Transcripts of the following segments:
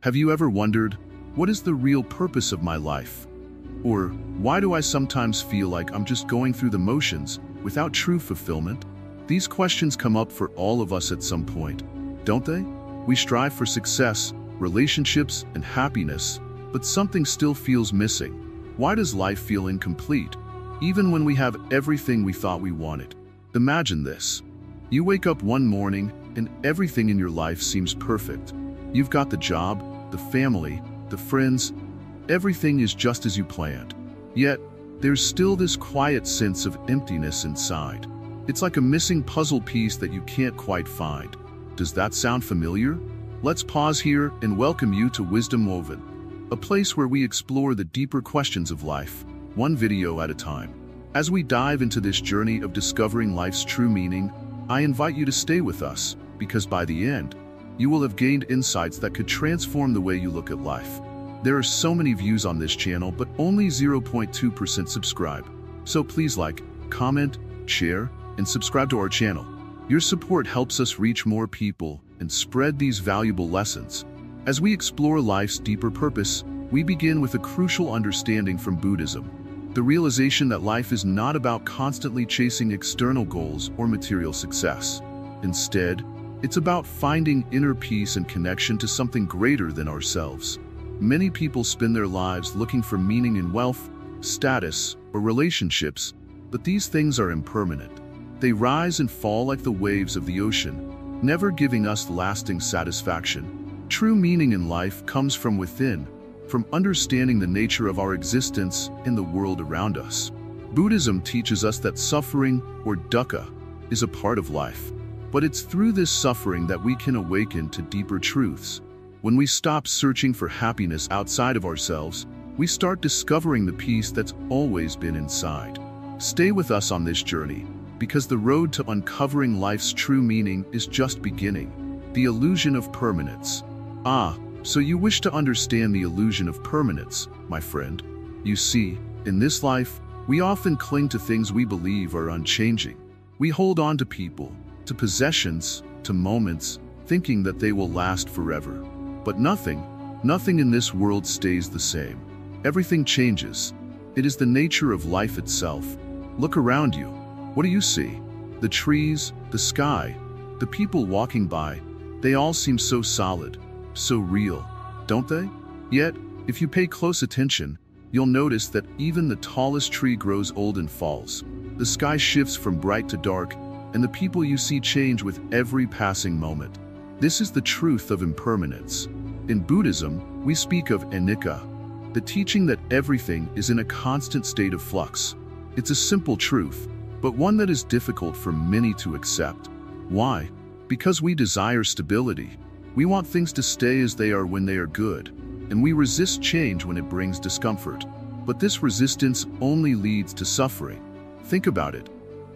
Have you ever wondered, what is the real purpose of my life? Or, why do I sometimes feel like I'm just going through the motions without true fulfillment? These questions come up for all of us at some point, don't they? We strive for success, relationships, and happiness, but something still feels missing. Why does life feel incomplete, even when we have everything we thought we wanted? Imagine this. You wake up one morning and everything in your life seems perfect. You've got the job, the family, the friends, everything is just as you planned. Yet, there's still this quiet sense of emptiness inside. It's like a missing puzzle piece that you can't quite find. Does that sound familiar? Let's pause here and welcome you to Wisdom Woven, a place where we explore the deeper questions of life, one video at a time. As we dive into this journey of discovering life's true meaning, I invite you to stay with us, because by the end, you will have gained insights that could transform the way you look at life. There are so many views on this channel, but only 0.2% subscribe. So please like, comment, share, and subscribe to our channel. Your support helps us reach more people and spread these valuable lessons. As we explore life's deeper purpose, we begin with a crucial understanding from Buddhism: the realization that life is not about constantly chasing external goals or material success. Instead, it's about finding inner peace and connection to something greater than ourselves. Many people spend their lives looking for meaning in wealth, status, or relationships, but these things are impermanent. They rise and fall like the waves of the ocean, never giving us lasting satisfaction. True meaning in life comes from within, from understanding the nature of our existence in the world around us. Buddhism teaches us that suffering, or dukkha, is a part of life. But it's through this suffering that we can awaken to deeper truths. When we stop searching for happiness outside of ourselves, we start discovering the peace that's always been inside. Stay with us on this journey, because the road to uncovering life's true meaning is just beginning. The illusion of permanence. So you wish to understand the illusion of permanence, my friend. You see, in this life, we often cling to things we believe are unchanging. We hold on to people, to possessions, to moments, thinking that they will last forever. But nothing in this world stays the same. Everything changes. It is the nature of life itself. Look around you. What do you see? The trees, the sky, the people walking by, they all seem so solid, so real, don't they? Yet, if you pay close attention, you'll notice that even the tallest tree grows old and falls. The sky shifts from bright to dark, and the people you see change with every passing moment. This is the truth of impermanence. In Buddhism, we speak of anicca, the teaching that everything is in a constant state of flux. It's a simple truth, but one that is difficult for many to accept. Why? Because we desire stability. We want things to stay as they are when they are good, and we resist change when it brings discomfort. But this resistance only leads to suffering. Think about it.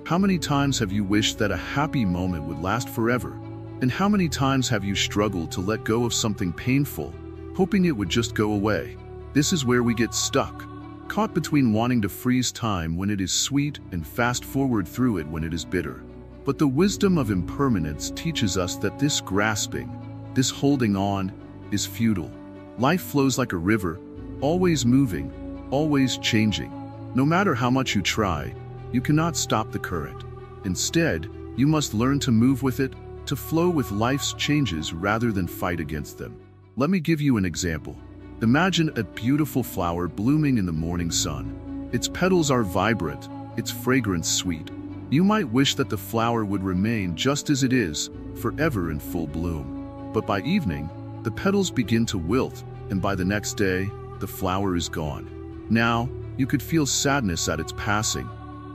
How many times have you wished that a happy moment would last forever? And how many times have you struggled to let go of something painful, hoping it would just go away? This is where we get stuck, caught between wanting to freeze time when it is sweet and fast forward through it when it is bitter. But the wisdom of impermanence teaches us that this grasping, this holding on, is futile. Life flows like a river, always moving, always changing. No matter how much you try, you cannot stop the current. Instead, you must learn to move with it, to flow with life's changes rather than fight against them. Let me give you an example. Imagine a beautiful flower blooming in the morning sun. Its petals are vibrant, its fragrance sweet. You might wish that the flower would remain just as it is, forever in full bloom. But by evening, the petals begin to wilt, and by the next day, the flower is gone. Now, you could feel sadness at its passing,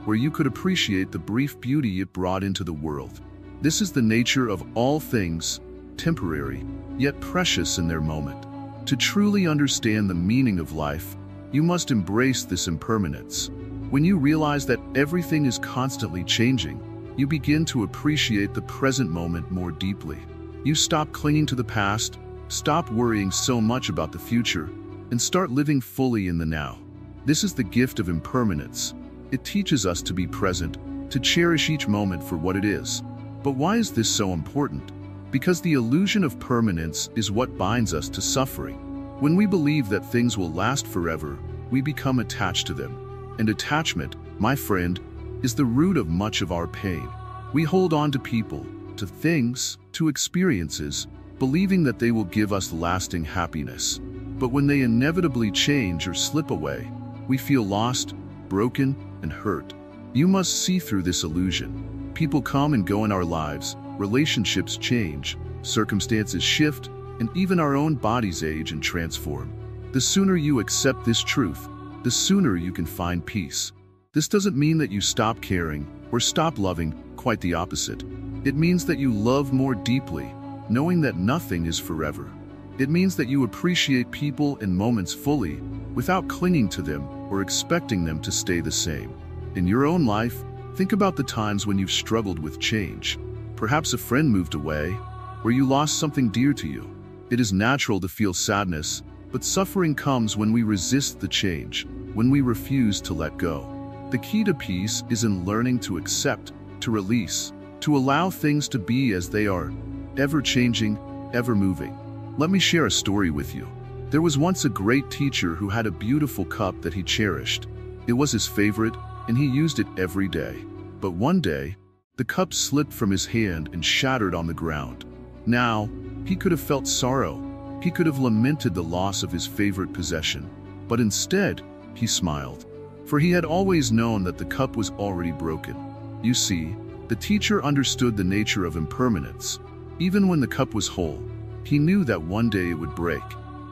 where you could appreciate the brief beauty it brought into the world. This is the nature of all things, temporary, yet precious in their moment. To truly understand the meaning of life, you must embrace this impermanence. When you realize that everything is constantly changing, you begin to appreciate the present moment more deeply. You stop clinging to the past, stop worrying so much about the future, and start living fully in the now. This is the gift of impermanence. It teaches us to be present, to cherish each moment for what it is. But why is this so important? Because the illusion of permanence is what binds us to suffering. When we believe that things will last forever, we become attached to them. And attachment, my friend, is the root of much of our pain. We hold on to people, to things, to experiences, believing that they will give us lasting happiness. But when they inevitably change or slip away, we feel lost, broken, and hurt. You must see through this illusion. People come and go in our lives, relationships change, circumstances shift, and even our own bodies age and transform. The sooner you accept this truth, the sooner you can find peace. This doesn't mean that you stop caring or stop loving, quite the opposite. It means that you love more deeply, knowing that nothing is forever. It means that you appreciate people and moments fully, without clinging to them or expecting them to stay the same. In your own life, think about the times when you've struggled with change. Perhaps a friend moved away, or you lost something dear to you. It is natural to feel sadness, but suffering comes when we resist the change, when we refuse to let go. The key to peace is in learning to accept, to release, to allow things to be as they are, ever-changing, ever-moving. Let me share a story with you. There was once a great teacher who had a beautiful cup that he cherished. It was his favorite, and he used it every day. But one day, the cup slipped from his hand and shattered on the ground. Now, he could have felt sorrow. He could have lamented the loss of his favorite possession. But instead, he smiled. For he had always known that the cup was already broken. You see, the teacher understood the nature of impermanence. Even when the cup was whole, he knew that one day it would break.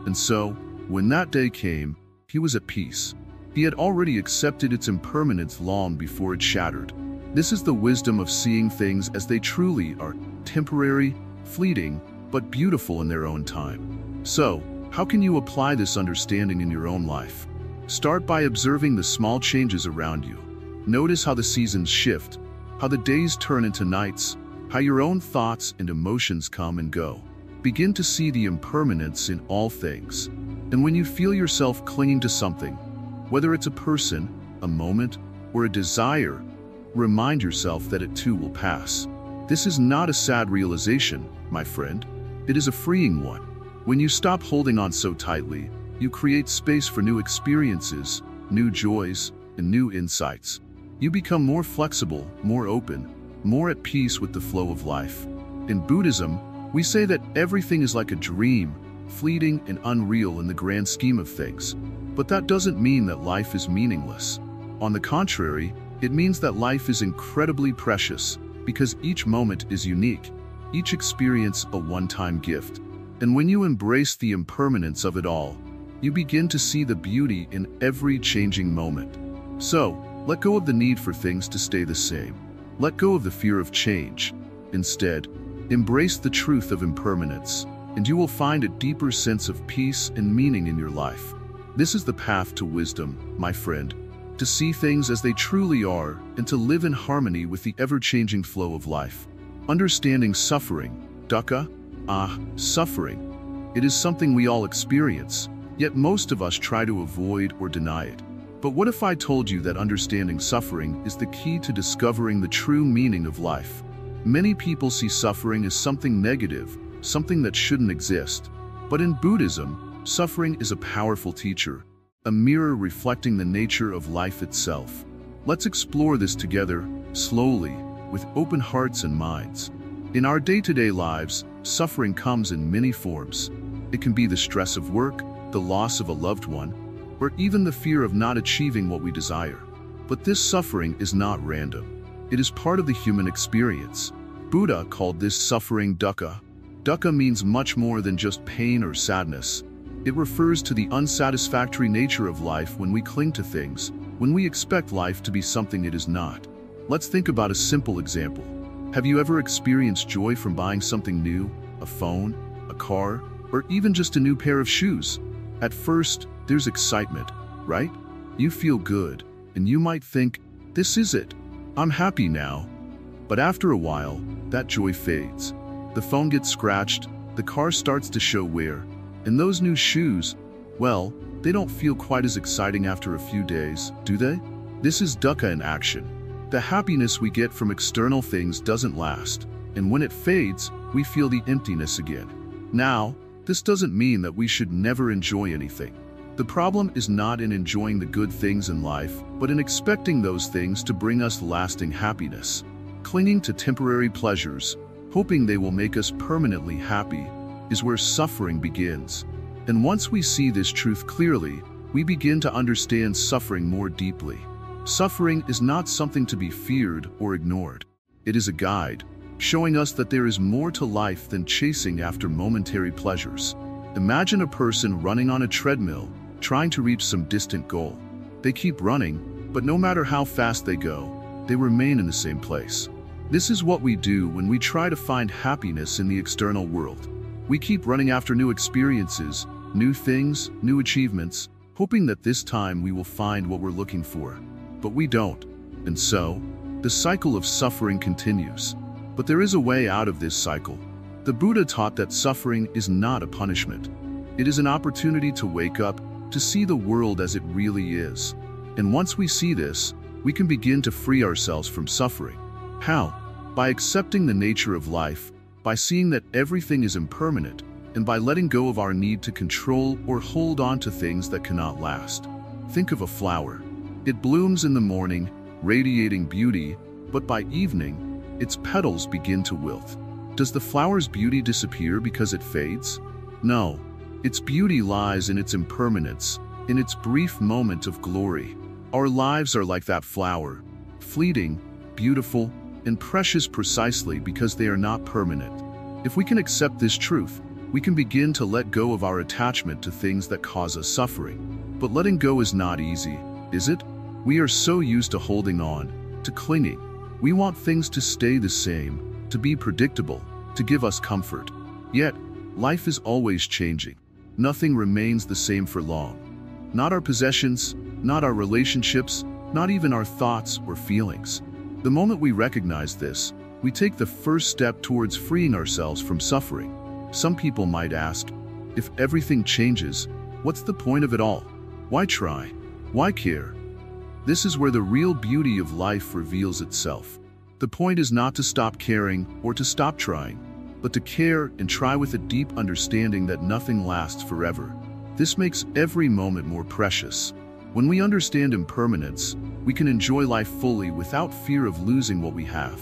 And so, when that day came, he was at peace. He had already accepted its impermanence long before it shattered. This is the wisdom of seeing things as they truly are, temporary, fleeting, but beautiful in their own time. So, how can you apply this understanding in your own life? Start by observing the small changes around you. Notice how the seasons shift, how the days turn into nights, how your own thoughts and emotions come and go. Begin to see the impermanence in all things. And when you feel yourself clinging to something, whether it's a person, a moment, or a desire, remind yourself that it too will pass. This is not a sad realization, my friend. It is a freeing one. When you stop holding on so tightly, you create space for new experiences, new joys, and new insights. You become more flexible, more open, more at peace with the flow of life. In Buddhism, we say that everything is like a dream, fleeting and unreal in the grand scheme of things. But that doesn't mean that life is meaningless. On the contrary, it means that life is incredibly precious, because each moment is unique, each experience a one-time gift. And when you embrace the impermanence of it all, you begin to see the beauty in every changing moment. So, let go of the need for things to stay the same. Let go of the fear of change. Instead, embrace the truth of impermanence, and you will find a deeper sense of peace and meaning in your life. This is the path to wisdom, my friend, to see things as they truly are and to live in harmony with the ever-changing flow of life. Understanding suffering, dukkha, suffering. It is something we all experience, yet most of us try to avoid or deny it. But what if I told you that understanding suffering is the key to discovering the true meaning of life? Many people see suffering as something negative, something that shouldn't exist. But in Buddhism, suffering is a powerful teacher, a mirror reflecting the nature of life itself. Let's explore this together, slowly, with open hearts and minds. In our day-to-day lives, suffering comes in many forms. It can be the stress of work, the loss of a loved one, or even the fear of not achieving what we desire. But this suffering is not random. It is part of the human experience. Buddha called this suffering dukkha. Dukkha means much more than just pain or sadness. It refers to the unsatisfactory nature of life when we cling to things, when we expect life to be something it is not. Let's think about a simple example. Have you ever experienced joy from buying something new, a phone, a car, or even just a new pair of shoes? At first, there's excitement, right? You feel good, and you might think, this is it. I'm happy now. But after a while, that joy fades. The phone gets scratched, the car starts to show wear, and those new shoes, well, they don't feel quite as exciting after a few days, do they? This is dukkha in action. The happiness we get from external things doesn't last, and when it fades, we feel the emptiness again. Now, this doesn't mean that we should never enjoy anything. The problem is not in enjoying the good things in life, but in expecting those things to bring us lasting happiness. Clinging to temporary pleasures, hoping they will make us permanently happy, is where suffering begins. And once we see this truth clearly, we begin to understand suffering more deeply. Suffering is not something to be feared or ignored. It is a guide, showing us that there is more to life than chasing after momentary pleasures. Imagine a person running on a treadmill, trying to reach some distant goal. They keep running, but no matter how fast they go, they remain in the same place. This is what we do when we try to find happiness in the external world. We keep running after new experiences, new things, new achievements, hoping that this time we will find what we're looking for. But we don't. And so, the cycle of suffering continues. But there is a way out of this cycle. The Buddha taught that suffering is not a punishment. It is an opportunity to wake up, to see the world as it really is. And once we see this, we can begin to free ourselves from suffering. How? By accepting the nature of life, by seeing that everything is impermanent, and by letting go of our need to control or hold on to things that cannot last. Think of a flower. It blooms in the morning, radiating beauty, but by evening, its petals begin to wilt. Does the flower's beauty disappear because it fades? No. Its beauty lies in its impermanence, in its brief moment of glory. Our lives are like that flower, fleeting, beautiful, and precious precisely because they are not permanent. If we can accept this truth, we can begin to let go of our attachment to things that cause us suffering. But letting go is not easy, is it? We are so used to holding on, to clinging. We want things to stay the same, to be predictable, to give us comfort. Yet, life is always changing. Nothing remains the same for long. Not our possessions, not our relationships, not even our thoughts or feelings. The moment we recognize this, we take the first step towards freeing ourselves from suffering. Some people might ask, if everything changes, what's the point of it all? Why try? Why care? This is where the real beauty of life reveals itself. The point is not to stop caring or to stop trying, but to care and try with a deep understanding that nothing lasts forever. This makes every moment more precious. When we understand impermanence, we can enjoy life fully without fear of losing what we have.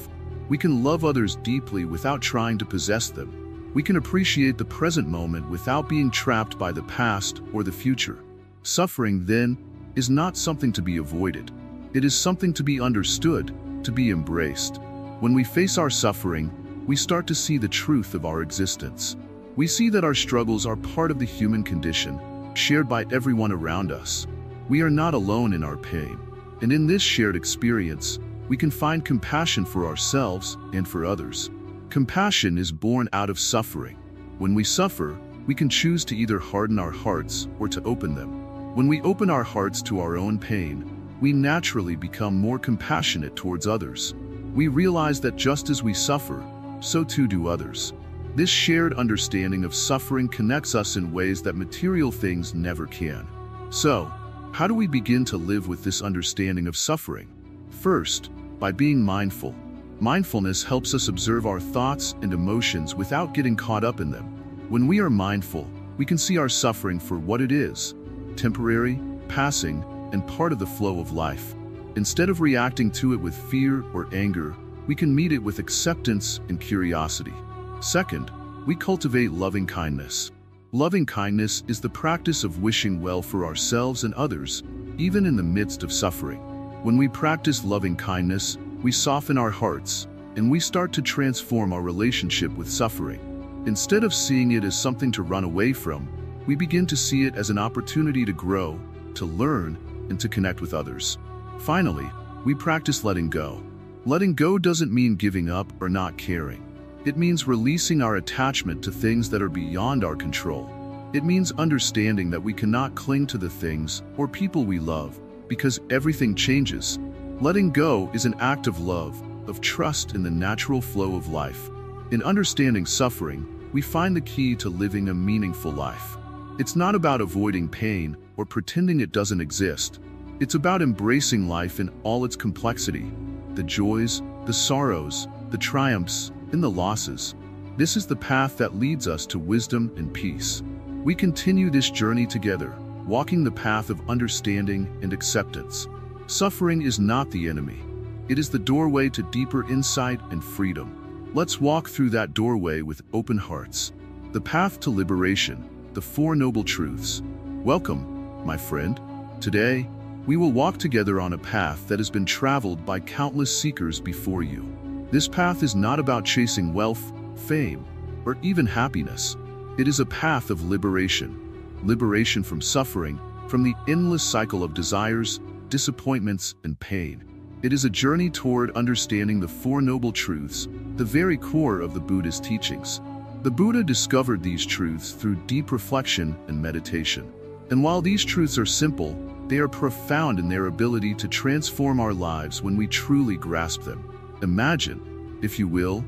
We can love others deeply without trying to possess them. We can appreciate the present moment without being trapped by the past or the future. Suffering, then, is not something to be avoided. It is something to be understood, to be embraced. When we face our suffering, we start to see the truth of our existence. We see that our struggles are part of the human condition, shared by everyone around us. We are not alone in our pain, and in this shared experience, we can find compassion for ourselves and for others. Compassion is born out of suffering. When we suffer, we can choose to either harden our hearts or to open them. When we open our hearts to our own pain, we naturally become more compassionate towards others. We realize that just as we suffer, so too do others. This shared understanding of suffering connects us in ways that material things never can. So, how do we begin to live with this understanding of suffering? First, by being mindful. Mindfulness helps us observe our thoughts and emotions without getting caught up in them. When we are mindful, we can see our suffering for what it is: temporary, passing, and part of the flow of life. Instead of reacting to it with fear or anger, we can meet it with acceptance and curiosity. Second, we cultivate loving kindness. Loving kindness is the practice of wishing well for ourselves and others, even in the midst of suffering. When we practice loving kindness, we soften our hearts, and we start to transform our relationship with suffering. Instead of seeing it as something to run away from, we begin to see it as an opportunity to grow, to learn, and to connect with others. Finally, we practice letting go. Letting go doesn't mean giving up or not caring. It means releasing our attachment to things that are beyond our control. It means understanding that we cannot cling to the things or people we love, because everything changes. Letting go is an act of love, of trust in the natural flow of life. In understanding suffering, we find the key to living a meaningful life. It's not about avoiding pain or pretending it doesn't exist. It's about embracing life in all its complexity, the joys, the sorrows, the triumphs, and the losses. This is the path that leads us to wisdom and peace. We continue this journey together, walking the path of understanding and acceptance. Suffering is not the enemy. It is the doorway to deeper insight and freedom. Let's walk through that doorway with open hearts. The path to liberation, the Four Noble Truths. Welcome, my friend. Today, we will walk together on a path that has been traveled by countless seekers before you. This path is not about chasing wealth, fame, or even happiness. It is a path of liberation. Liberation from suffering, from the endless cycle of desires, disappointments, and pain. It is a journey toward understanding the Four Noble Truths, the very core of the Buddhist teachings. The Buddha discovered these truths through deep reflection and meditation. And while these truths are simple, they are profound in their ability to transform our lives when we truly grasp them. Imagine, if you will,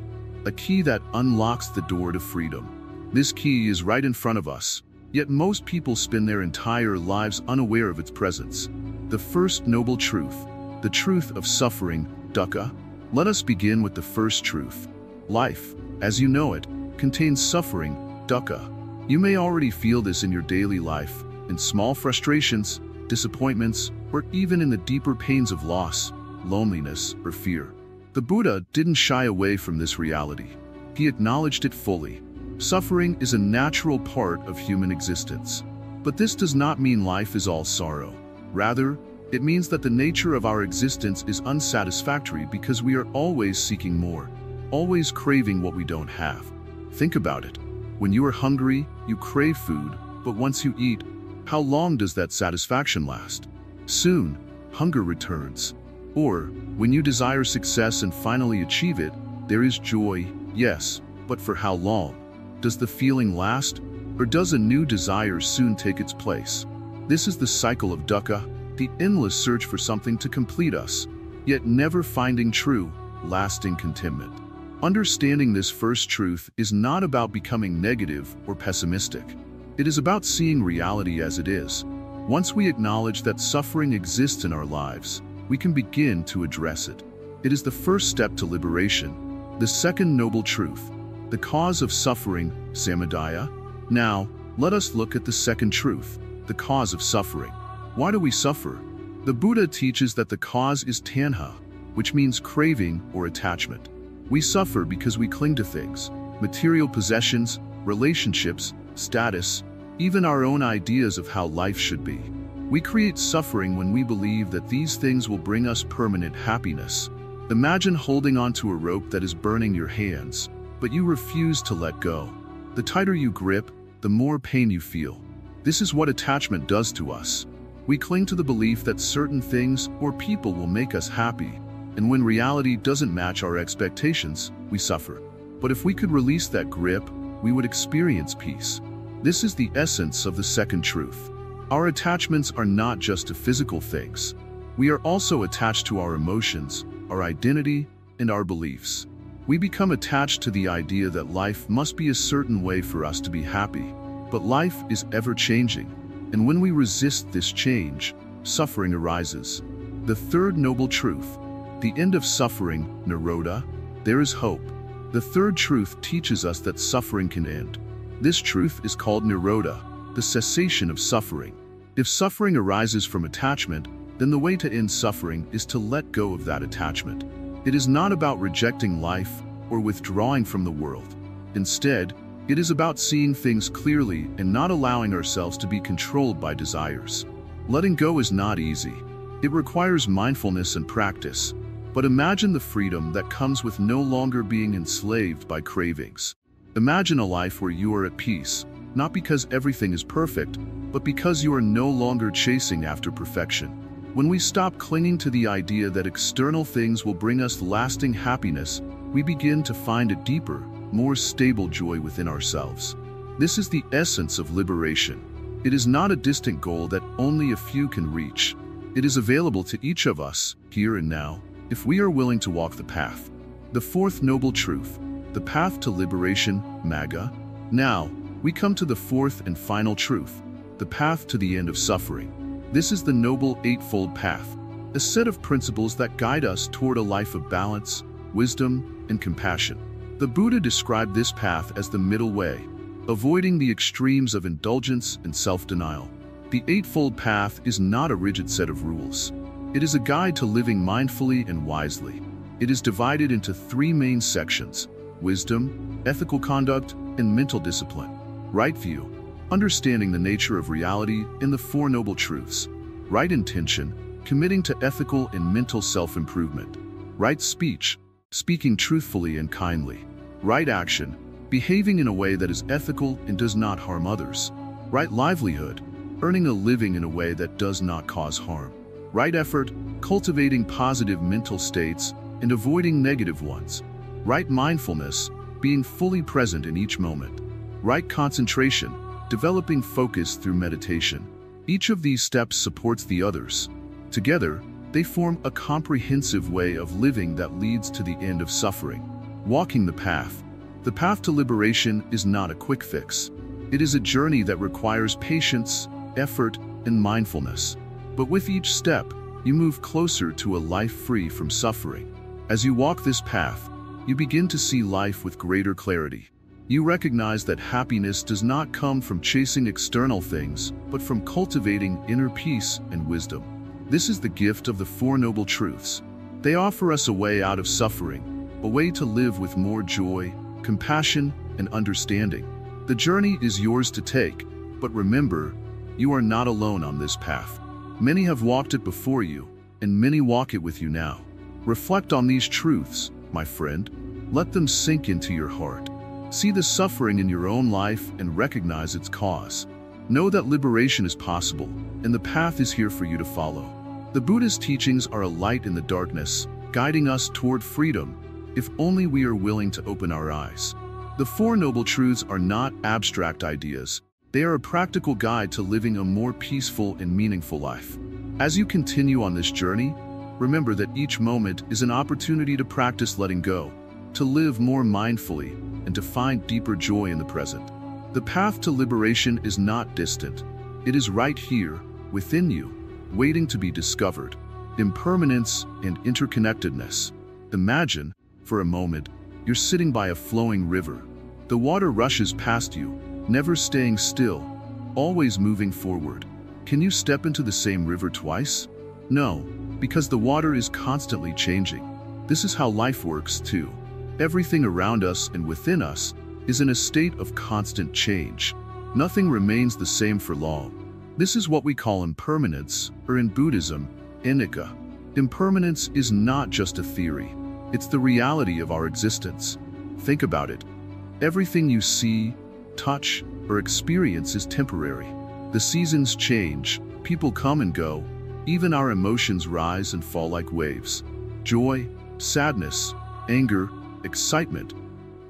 a key that unlocks the door to freedom. This key is right in front of us, yet most people spend their entire lives unaware of its presence. The first noble truth, the truth of suffering, Dukkha. Let us begin with the first truth. Life, as you know it, contains suffering, Dukkha. You may already feel this in your daily life, in small frustrations, disappointments, or even in the deeper pains of loss, loneliness, or fear. The Buddha didn't shy away from this reality. He acknowledged it fully. Suffering is a natural part of human existence. But this does not mean life is all sorrow. Rather, it means that the nature of our existence is unsatisfactory because we are always seeking more, always craving what we don't have. Think about it. When you are hungry, you crave food, but once you eat, how long does that satisfaction last? Soon, hunger returns. Or, when you desire success and finally achieve it, there is joy, yes, but for how long? Does the feeling last, or does a new desire soon take its place? This is the cycle of Dukkha, the endless search for something to complete us, yet never finding true, lasting contentment. Understanding this first truth is not about becoming negative or pessimistic. It is about seeing reality as it is. Once we acknowledge that suffering exists in our lives, we can begin to address it. It is the first step to liberation. The second noble truth, the cause of suffering, samadaya. Now, let us look at the second truth, the cause of suffering. Why do we suffer? The Buddha teaches that the cause is tanha, which means craving or attachment. We suffer because we cling to things, material possessions, relationships, status, even our own ideas of how life should be. We create suffering when we believe that these things will bring us permanent happiness. Imagine holding onto a rope that is burning your hands, but you refuse to let go. The tighter you grip, the more pain you feel. This is what attachment does to us. We cling to the belief that certain things or people will make us happy, and when reality doesn't match our expectations, we suffer. But if we could release that grip, we would experience peace. This is the essence of the second truth. Our attachments are not just to physical things. We are also attached to our emotions, our identity, and our beliefs. We become attached to the idea that life must be a certain way for us to be happy. But life is ever-changing, and when we resist this change, suffering arises. The third noble truth, the end of suffering, nirodha. There is hope. The third truth teaches us that suffering can end. This truth is called nirodha, the cessation of suffering. If suffering arises from attachment, then the way to end suffering is to let go of that attachment. It is not about rejecting life or withdrawing from the world. Instead, it is about seeing things clearly and not allowing ourselves to be controlled by desires. Letting go is not easy. It requires mindfulness and practice. But imagine the freedom that comes with no longer being enslaved by cravings. Imagine a life where you are at peace, not because everything is perfect, but because you are no longer chasing after perfection. When we stop clinging to the idea that external things will bring us lasting happiness, we begin to find a deeper, more stable joy within ourselves. This is the essence of liberation. It is not a distant goal that only a few can reach. It is available to each of us, here and now, if we are willing to walk the path. The fourth noble truth, the path to liberation, magga. Now, we come to the fourth and final truth, the path to the end of suffering. This is the Noble Eightfold Path, a set of principles that guide us toward a life of balance, wisdom, and compassion. The Buddha described this path as the middle way, avoiding the extremes of indulgence and self-denial. The Eightfold Path is not a rigid set of rules. It is a guide to living mindfully and wisely. It is divided into three main sections: wisdom, ethical conduct, and mental discipline. Right view, understanding the nature of reality and the Four Noble Truths. Right intention, committing to ethical and mental self-improvement. Right speech, speaking truthfully and kindly. Right action, behaving in a way that is ethical and does not harm others. Right livelihood, earning a living in a way that does not cause harm. Right effort, cultivating positive mental states and avoiding negative ones. Right mindfulness, being fully present in each moment. Right concentration, developing focus through meditation. Each of these steps supports the others. Together, they form a comprehensive way of living that leads to the end of suffering. Walking the path. The path to liberation is not a quick fix. It is a journey that requires patience, effort, and mindfulness. But with each step, you move closer to a life free from suffering. As you walk this path, you begin to see life with greater clarity. You recognize that happiness does not come from chasing external things, but from cultivating inner peace and wisdom. This is the gift of the Four Noble Truths. They offer us a way out of suffering, a way to live with more joy, compassion, and understanding. The journey is yours to take, but remember, you are not alone on this path. Many have walked it before you, and many walk it with you now. Reflect on these truths, my friend. Let them sink into your heart. See the suffering in your own life and recognize its cause. Know that liberation is possible, and the path is here for you to follow. The Buddhist teachings are a light in the darkness, guiding us toward freedom, if only we are willing to open our eyes. The Four Noble Truths are not abstract ideas. They are a practical guide to living a more peaceful and meaningful life. As you continue on this journey, remember that each moment is an opportunity to practice letting go, to live more mindfully, and to find deeper joy in the present. The path to liberation is not distant. It is right here, within you, waiting to be discovered. Impermanence and interconnectedness. Imagine, for a moment, you're sitting by a flowing river. The water rushes past you, never staying still, always moving forward. Can you step into the same river twice? No, because the water is constantly changing. This is how life works too. Everything around us and within us is in a state of constant change. Nothing remains the same for long. This is what we call impermanence, or in Buddhism, anicca. Impermanence is not just a theory. It's the reality of our existence. Think about it. Everything you see, touch, or experience is temporary. The seasons change, people come and go, even our emotions rise and fall like waves. Joy, sadness, anger, excitement.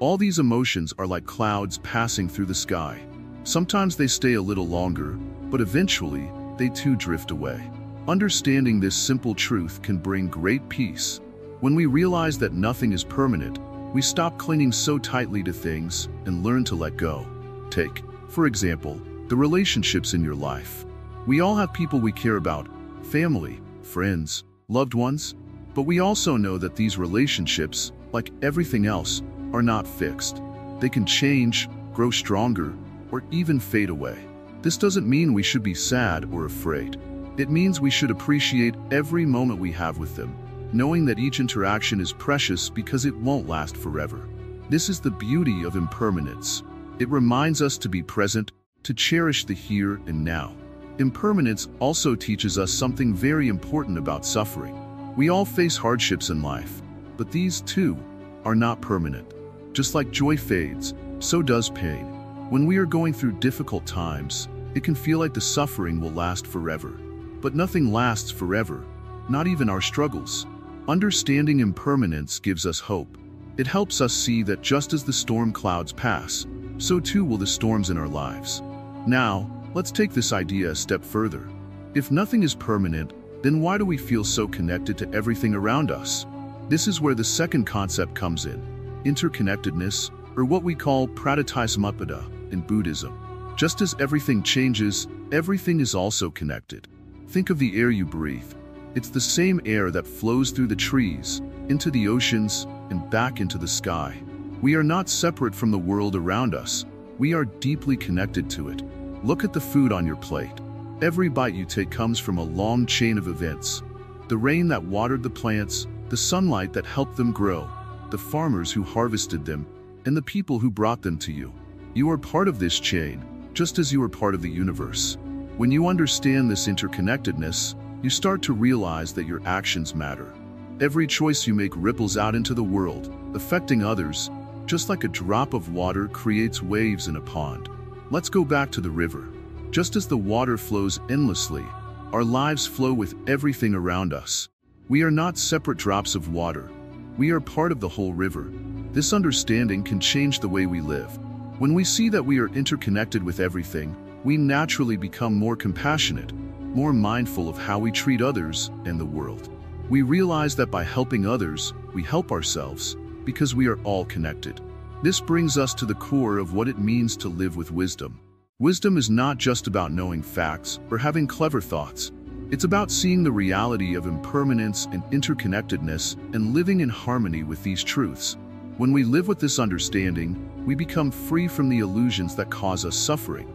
All these emotions are like clouds passing through the sky. Sometimes they stay a little longer, but eventually they too drift away. Understanding this simple truth can bring great peace. When we realize that nothing is permanent, we stop clinging so tightly to things and learn to let go. Take, for example, the relationships in your life. We all have people we care about, family, friends, loved ones, but we also know that these relationships, like everything else, are not fixed. They can change, grow stronger, or even fade away. This doesn't mean we should be sad or afraid. It means we should appreciate every moment we have with them, knowing that each interaction is precious because it won't last forever. This is the beauty of impermanence. It reminds us to be present, to cherish the here and now. Impermanence also teaches us something very important about suffering. We all face hardships in life, but these too are not permanent. Just like joy fades, so does pain. When we are going through difficult times, it can feel like the suffering will last forever. But nothing lasts forever, not even our struggles. Understanding impermanence gives us hope. It helps us see that just as the storm clouds pass, so too will the storms in our lives. Now, let's take this idea a step further. If nothing is permanent, then why do we feel so connected to everything around us? This is where the second concept comes in, interconnectedness, or what we call pratityasamutpada in Buddhism. Just as everything changes, everything is also connected. Think of the air you breathe. It's the same air that flows through the trees, into the oceans, and back into the sky. We are not separate from the world around us. We are deeply connected to it. Look at the food on your plate. Every bite you take comes from a long chain of events. The rain that watered the plants, the sunlight that helped them grow, the farmers who harvested them, and the people who brought them to you. You are part of this chain, just as you are part of the universe. When you understand this interconnectedness, you start to realize that your actions matter. Every choice you make ripples out into the world, affecting others, just like a drop of water creates waves in a pond. Let's go back to the river. Just as the water flows endlessly, our lives flow with everything around us. We are not separate drops of water. We are part of the whole river. This understanding can change the way we live. When we see that we are interconnected with everything, we naturally become more compassionate, more mindful of how we treat others and the world. We realize that by helping others, we help ourselves, because we are all connected. This brings us to the core of what it means to live with wisdom. Wisdom is not just about knowing facts or having clever thoughts. It's about seeing the reality of impermanence and interconnectedness and living in harmony with these truths. When we live with this understanding, we become free from the illusions that cause us suffering.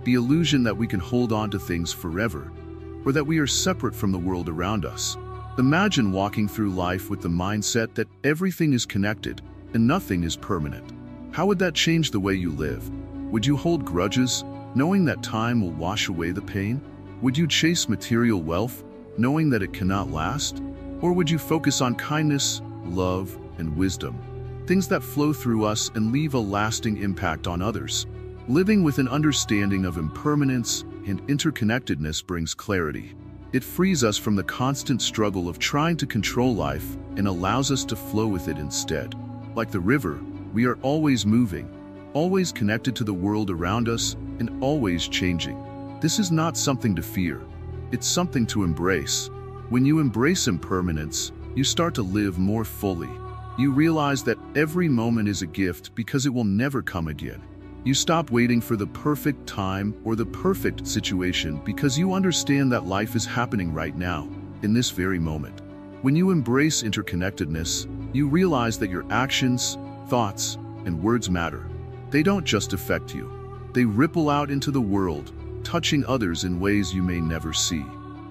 The illusion that we can hold on to things forever, or that we are separate from the world around us. Imagine walking through life with the mindset that everything is connected and nothing is permanent. How would that change the way you live? Would you hold grudges, knowing that time will wash away the pain? Would you chase material wealth, knowing that it cannot last? Or would you focus on kindness, love, and wisdom, things that flow through us and leave a lasting impact on others? Living with an understanding of impermanence and interconnectedness brings clarity. It frees us from the constant struggle of trying to control life and allows us to flow with it instead. Like the river, we are always moving, always connected to the world around us, and always changing. This is not something to fear. It's something to embrace. When you embrace impermanence, you start to live more fully. You realize that every moment is a gift because it will never come again. You stop waiting for the perfect time or the perfect situation because you understand that life is happening right now, in this very moment. When you embrace interconnectedness, you realize that your actions, thoughts, and words matter. They don't just affect you. They ripple out into the world, touching others in ways you may never see.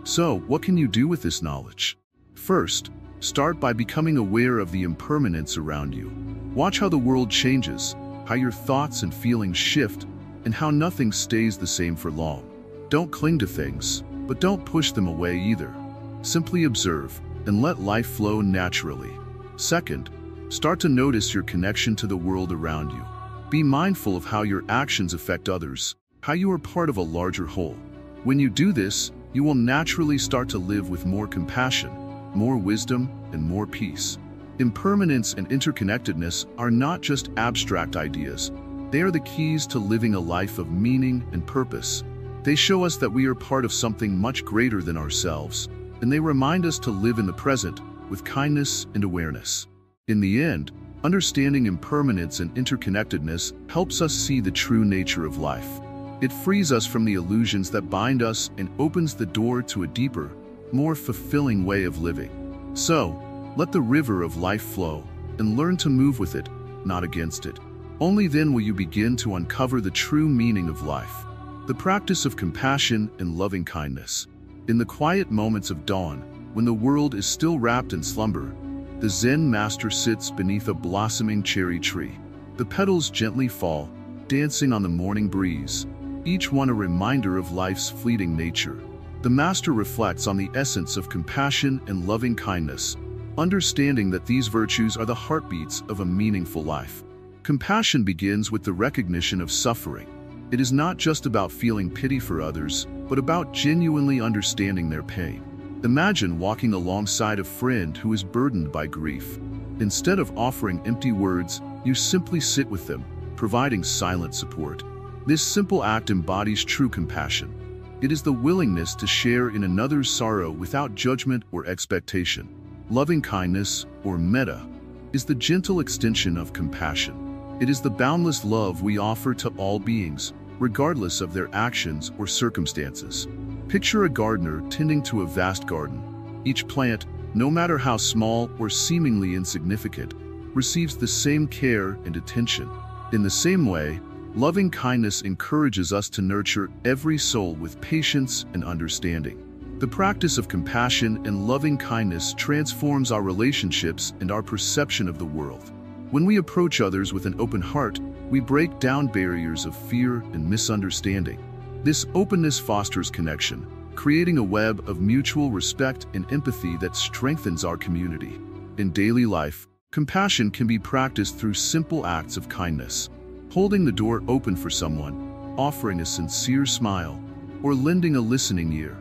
So, what can you do with this knowledge? First, start by becoming aware of the impermanence around you. Watch how the world changes, how your thoughts and feelings shift, and how nothing stays the same for long. Don't cling to things, but don't push them away either. Simply observe and let life flow naturally. Second, start to notice your connection to the world around you. Be mindful of how your actions affect others, how you are part of a larger whole. When you do this, you will naturally start to live with more compassion, more wisdom, and more peace. Impermanence and interconnectedness are not just abstract ideas. They are the keys to living a life of meaning and purpose. They show us that we are part of something much greater than ourselves, and they remind us to live in the present with kindness and awareness. In the end, understanding impermanence and interconnectedness helps us see the true nature of life. It frees us from the illusions that bind us and opens the door to a deeper, more fulfilling way of living. So, let the river of life flow and learn to move with it, not against it. Only then will you begin to uncover the true meaning of life, the practice of compassion and loving kindness. In the quiet moments of dawn, when the world is still wrapped in slumber, the Zen master sits beneath a blossoming cherry tree. The petals gently fall, dancing on the morning breeze, each one a reminder of life's fleeting nature. The master reflects on the essence of compassion and loving kindness, understanding that these virtues are the heartbeats of a meaningful life. Compassion begins with the recognition of suffering. It is not just about feeling pity for others, but about genuinely understanding their pain. Imagine walking alongside a friend who is burdened by grief. Instead of offering empty words, you simply sit with them, providing silent support. This simple act embodies true compassion. It is the willingness to share in another's sorrow without judgment or expectation. Loving kindness, or metta, is the gentle extension of compassion. It is the boundless love we offer to all beings, regardless of their actions or circumstances. Picture a gardener tending to a vast garden. Each plant, no matter how small or seemingly insignificant, receives the same care and attention. In the same way, loving kindness encourages us to nurture every soul with patience and understanding. The practice of compassion and loving kindness transforms our relationships and our perception of the world. When we approach others with an open heart, we break down barriers of fear and misunderstanding. This openness fosters connection, creating a web of mutual respect and empathy that strengthens our community. In daily life, compassion can be practiced through simple acts of kindness. Holding the door open for someone, offering a sincere smile, or lending a listening ear.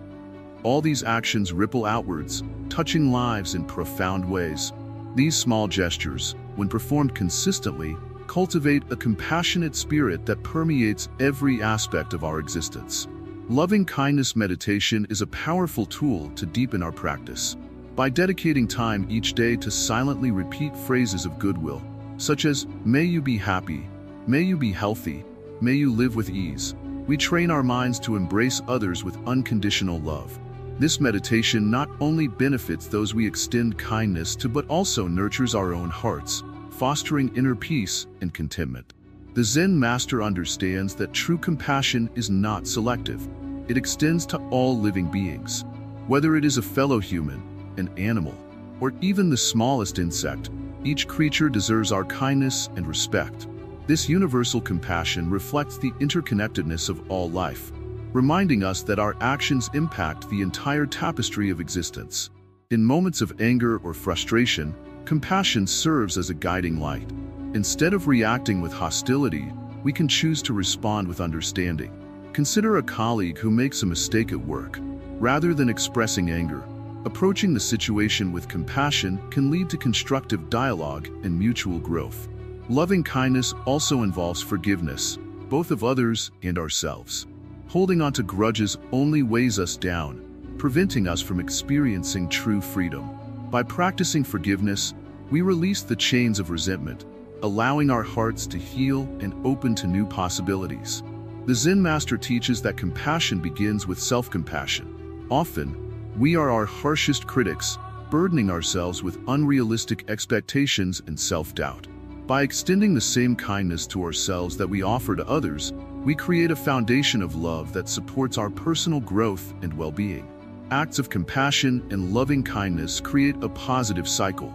All these actions ripple outwards, touching lives in profound ways. These small gestures, when performed consistently, cultivate a compassionate spirit that permeates every aspect of our existence. Loving kindness meditation is a powerful tool to deepen our practice. By dedicating time each day to silently repeat phrases of goodwill, such as, "May you be happy," "May you be healthy," "May you live with ease," we train our minds to embrace others with unconditional love. This meditation not only benefits those we extend kindness to but also nurtures our own hearts, fostering inner peace and contentment. The Zen master understands that true compassion is not selective. It extends to all living beings. Whether it is a fellow human, an animal, or even the smallest insect, each creature deserves our kindness and respect. This universal compassion reflects the interconnectedness of all life, reminding us that our actions impact the entire tapestry of existence. In moments of anger or frustration, compassion serves as a guiding light. Instead of reacting with hostility, we can choose to respond with understanding. Consider a colleague who makes a mistake at work. Rather than expressing anger, approaching the situation with compassion can lead to constructive dialogue and mutual growth. Loving kindness also involves forgiveness, both of others and ourselves. Holding on to grudges only weighs us down, preventing us from experiencing true freedom. By practicing forgiveness, we release the chains of resentment, allowing our hearts to heal and open to new possibilities. The Zen master teaches that compassion begins with self-compassion. Often, we are our harshest critics, burdening ourselves with unrealistic expectations and self-doubt. By extending the same kindness to ourselves that we offer to others, we create a foundation of love that supports our personal growth and well-being. Acts of compassion and loving kindness create a positive cycle.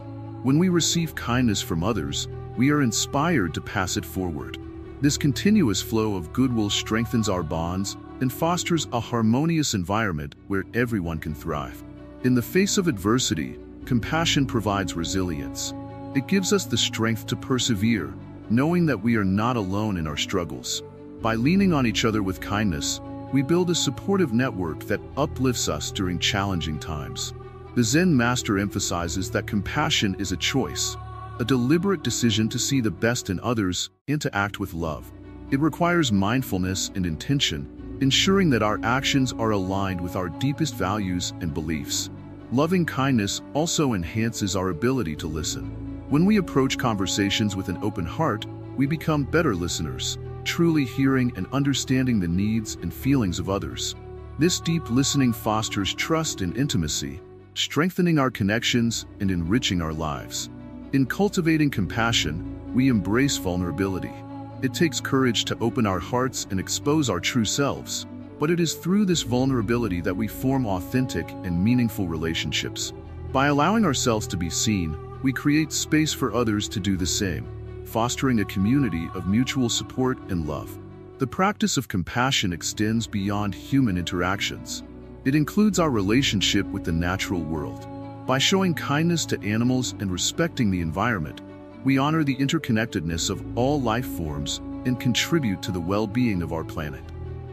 When we receive kindness from others, we are inspired to pass it forward. This continuous flow of goodwill strengthens our bonds and fosters a harmonious environment where everyone can thrive. In the face of adversity, compassion provides resilience. It gives us the strength to persevere, knowing that we are not alone in our struggles. By leaning on each other with kindness, we build a supportive network that uplifts us during challenging times. The Zen master emphasizes that compassion is a choice, a deliberate decision to see the best in others and to act with love. It requires mindfulness and intention, ensuring that our actions are aligned with our deepest values and beliefs. Loving kindness also enhances our ability to listen. When we approach conversations with an open heart, we become better listeners, truly hearing and understanding the needs and feelings of others. This deep listening fosters trust and intimacy, strengthening our connections and enriching our lives. In cultivating compassion, we embrace vulnerability. It takes courage to open our hearts and expose our true selves, but it is through this vulnerability that we form authentic and meaningful relationships. By allowing ourselves to be seen, we create space for others to do the same, fostering a community of mutual support and love. The practice of compassion extends beyond human interactions. It includes our relationship with the natural world. By showing kindness to animals and respecting the environment, we honor the interconnectedness of all life forms and contribute to the well-being of our planet.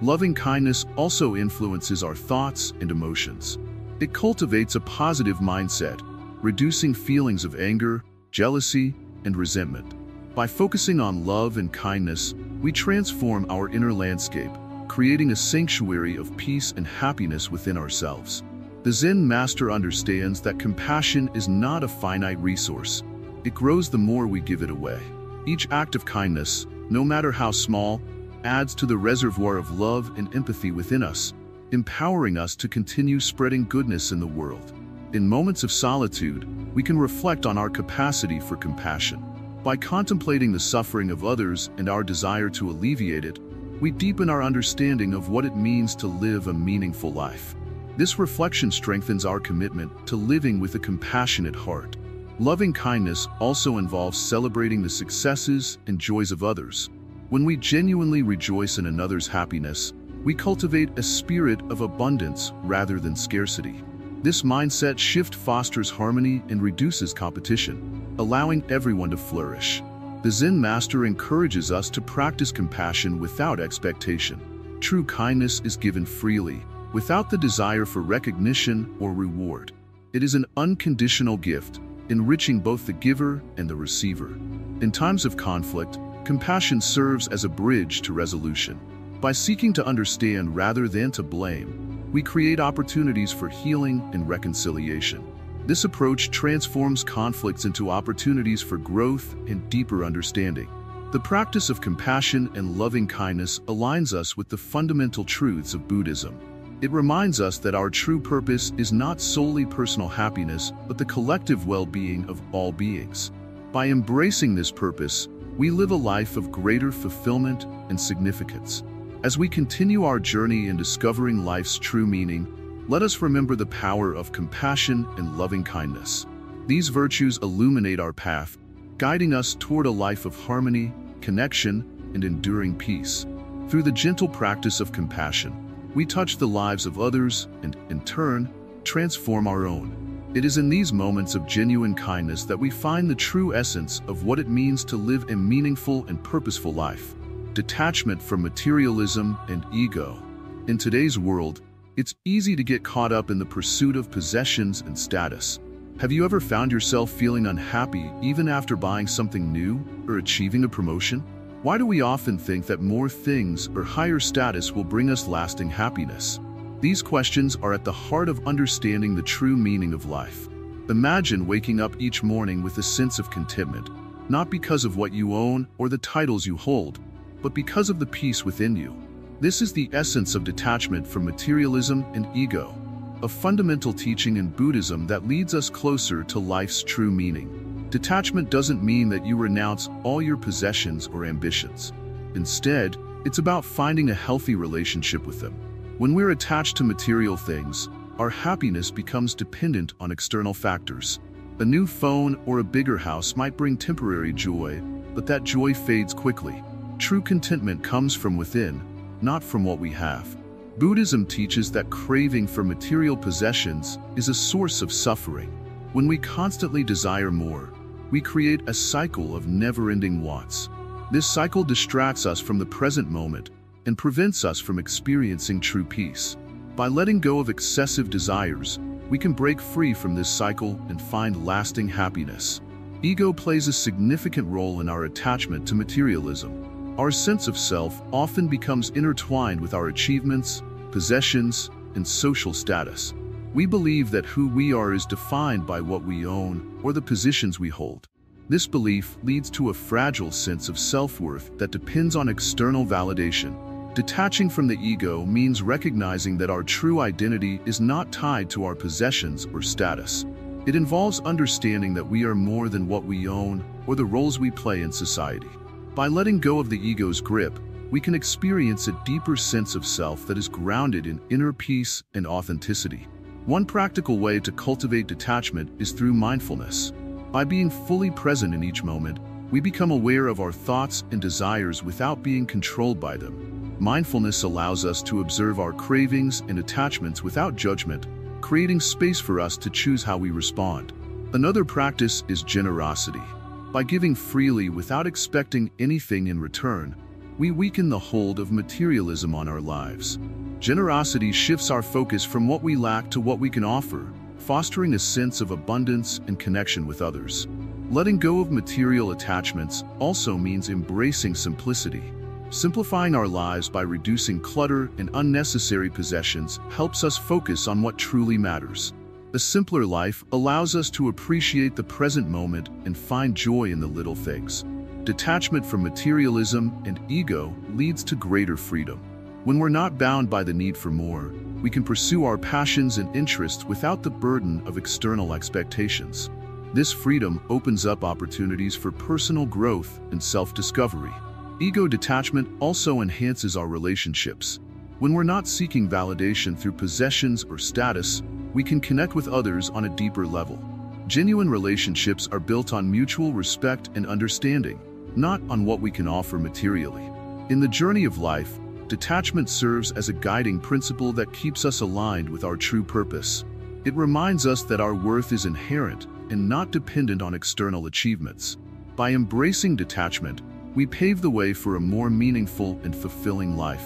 Loving kindness also influences our thoughts and emotions. It cultivates a positive mindset, reducing feelings of anger, jealousy, and resentment. By focusing on love and kindness, we transform our inner landscape, creating a sanctuary of peace and happiness within ourselves. The Zen master understands that compassion is not a finite resource. It grows the more we give it away. Each act of kindness, no matter how small, adds to the reservoir of love and empathy within us, empowering us to continue spreading goodness in the world. In moments of solitude, we can reflect on our capacity for compassion. By contemplating the suffering of others and our desire to alleviate it, we deepen our understanding of what it means to live a meaningful life. This reflection strengthens our commitment to living with a compassionate heart. Loving kindness also involves celebrating the successes and joys of others. When we genuinely rejoice in another's happiness, we cultivate a spirit of abundance rather than scarcity. This mindset shift fosters harmony and reduces competition, allowing everyone to flourish. The Zen master encourages us to practice compassion without expectation. True kindness is given freely, without the desire for recognition or reward. It is an unconditional gift, enriching both the giver and the receiver. In times of conflict, compassion serves as a bridge to resolution. By seeking to understand rather than to blame, we create opportunities for healing and reconciliation. This approach transforms conflicts into opportunities for growth and deeper understanding. The practice of compassion and loving kindness aligns us with the fundamental truths of Buddhism. It reminds us that our true purpose is not solely personal happiness, but the collective well-being of all beings. By embracing this purpose, we live a life of greater fulfillment and significance. As we continue our journey in discovering life's true meaning, let us remember the power of compassion and loving kindness. These virtues illuminate our path, guiding us toward a life of harmony, connection, and enduring peace. Through the gentle practice of compassion, we touch the lives of others and, in turn, transform our own. It is in these moments of genuine kindness that we find the true essence of what it means to live a meaningful and purposeful life. Detachment from materialism and ego. In today's world, it's easy to get caught up in the pursuit of possessions and status. Have you ever found yourself feeling unhappy even after buying something new or achieving a promotion? Why do we often think that more things or higher status will bring us lasting happiness? These questions are at the heart of understanding the true meaning of life. Imagine waking up each morning with a sense of contentment, not because of what you own or the titles you hold, but because of the peace within you. This is the essence of detachment from materialism and ego, a fundamental teaching in Buddhism that leads us closer to life's true meaning. Detachment doesn't mean that you renounce all your possessions or ambitions. Instead, it's about finding a healthy relationship with them. When we're attached to material things, our happiness becomes dependent on external factors. A new phone or a bigger house might bring temporary joy, but that joy fades quickly. True contentment comes from within, not from what we have. Buddhism teaches that craving for material possessions is a source of suffering. When we constantly desire more, we create a cycle of never-ending wants. This cycle distracts us from the present moment and prevents us from experiencing true peace. By letting go of excessive desires, we can break free from this cycle and find lasting happiness. Ego plays a significant role in our attachment to materialism. Our sense of self often becomes intertwined with our achievements, possessions, and social status. We believe that who we are is defined by what we own or the positions we hold. This belief leads to a fragile sense of self-worth that depends on external validation. Detaching from the ego means recognizing that our true identity is not tied to our possessions or status. It involves understanding that we are more than what we own or the roles we play in society. By letting go of the ego's grip, we can experience a deeper sense of self that is grounded in inner peace and authenticity. One practical way to cultivate detachment is through mindfulness. By being fully present in each moment, we become aware of our thoughts and desires without being controlled by them. Mindfulness allows us to observe our cravings and attachments without judgment, creating space for us to choose how we respond. Another practice is generosity. By giving freely without expecting anything in return, we weaken the hold of materialism on our lives. Generosity shifts our focus from what we lack to what we can offer, fostering a sense of abundance and connection with others. Letting go of material attachments also means embracing simplicity. Simplifying our lives by reducing clutter and unnecessary possessions helps us focus on what truly matters. A simpler life allows us to appreciate the present moment and find joy in the little things. Detachment from materialism and ego leads to greater freedom. When we're not bound by the need for more, we can pursue our passions and interests without the burden of external expectations. This freedom opens up opportunities for personal growth and self-discovery. Ego detachment also enhances our relationships. When we're not seeking validation through possessions or status, we can connect with others on a deeper level. Genuine relationships are built on mutual respect and understanding, not on what we can offer materially. In the journey of life, detachment serves as a guiding principle that keeps us aligned with our true purpose. It reminds us that our worth is inherent and not dependent on external achievements. By embracing detachment, we pave the way for a more meaningful and fulfilling life.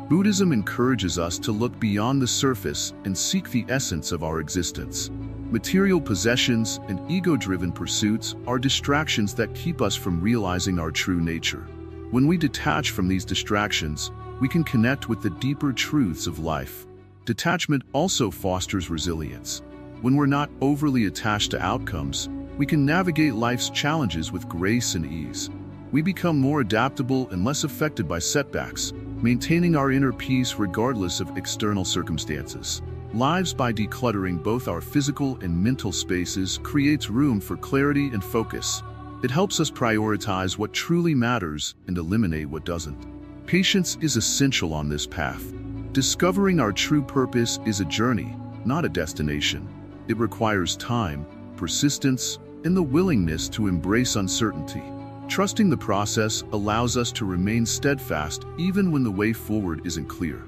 Buddhism encourages us to look beyond the surface and seek the essence of our existence. Material possessions and ego-driven pursuits are distractions that keep us from realizing our true nature. When we detach from these distractions, we can connect with the deeper truths of life. Detachment also fosters resilience. When we're not overly attached to outcomes, we can navigate life's challenges with grace and ease. We become more adaptable and less affected by setbacks, maintaining our inner peace regardless of external circumstances. Lives by decluttering both our physical and mental spaces creates room for clarity and focus. It helps us prioritize what truly matters and eliminate what doesn't. Patience is essential on this path. Discovering our true purpose is a journey, not a destination. It requires time, persistence, and the willingness to embrace uncertainty. Trusting the process allows us to remain steadfast even when the way forward isn't clear.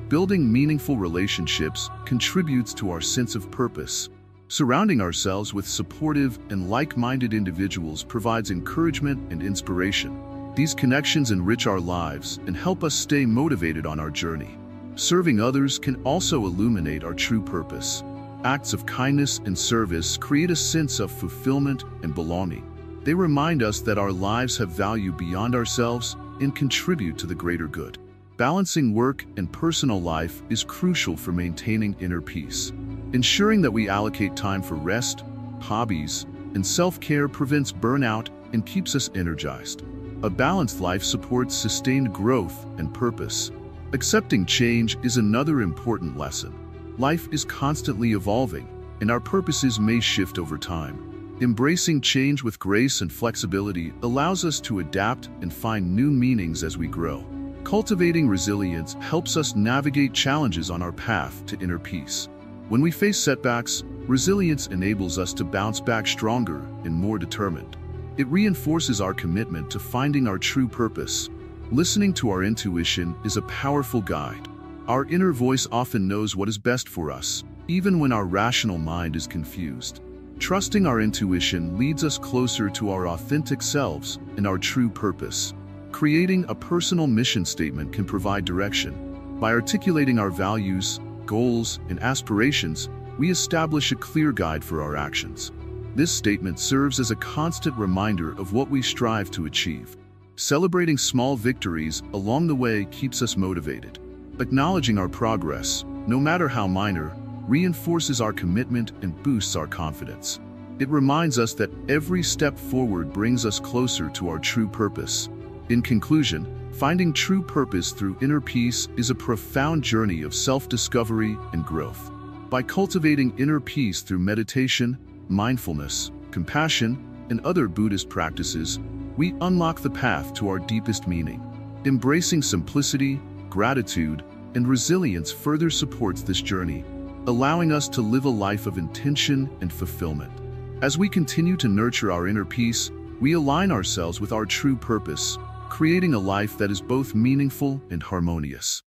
Building meaningful relationships contributes to our sense of purpose. Surrounding ourselves with supportive and like-minded individuals provides encouragement and inspiration. These connections enrich our lives and help us stay motivated on our journey. Serving others can also illuminate our true purpose. Acts of kindness and service create a sense of fulfillment and belonging. They remind us that our lives have value beyond ourselves and contribute to the greater good. Balancing work and personal life is crucial for maintaining inner peace. Ensuring that we allocate time for rest, hobbies, and self-care prevents burnout and keeps us energized. A balanced life supports sustained growth and purpose. Accepting change is another important lesson. Life is constantly evolving, and our purposes may shift over time. Embracing change with grace and flexibility allows us to adapt and find new meanings as we grow. Cultivating resilience helps us navigate challenges on our path to inner peace. When we face setbacks, resilience enables us to bounce back stronger and more determined. It reinforces our commitment to finding our true purpose. Listening to our intuition is a powerful guide. Our inner voice often knows what is best for us, even when our rational mind is confused. Trusting our intuition leads us closer to our authentic selves and our true purpose. Creating a personal mission statement can provide direction. By articulating our values, goals, and aspirations, we establish a clear guide for our actions. This statement serves as a constant reminder of what we strive to achieve. Celebrating small victories along the way keeps us motivated. Acknowledging our progress, no matter how minor, reinforces our commitment and boosts our confidence. It reminds us that every step forward brings us closer to our true purpose. In conclusion, finding true purpose through inner peace is a profound journey of self-discovery and growth. By cultivating inner peace through meditation, mindfulness, compassion, and other Buddhist practices, we unlock the path to our deepest meaning. Embracing simplicity, gratitude, and resilience further supports this journey, allowing us to live a life of intention and fulfillment. As we continue to nurture our inner peace, we align ourselves with our true purpose, creating a life that is both meaningful and harmonious.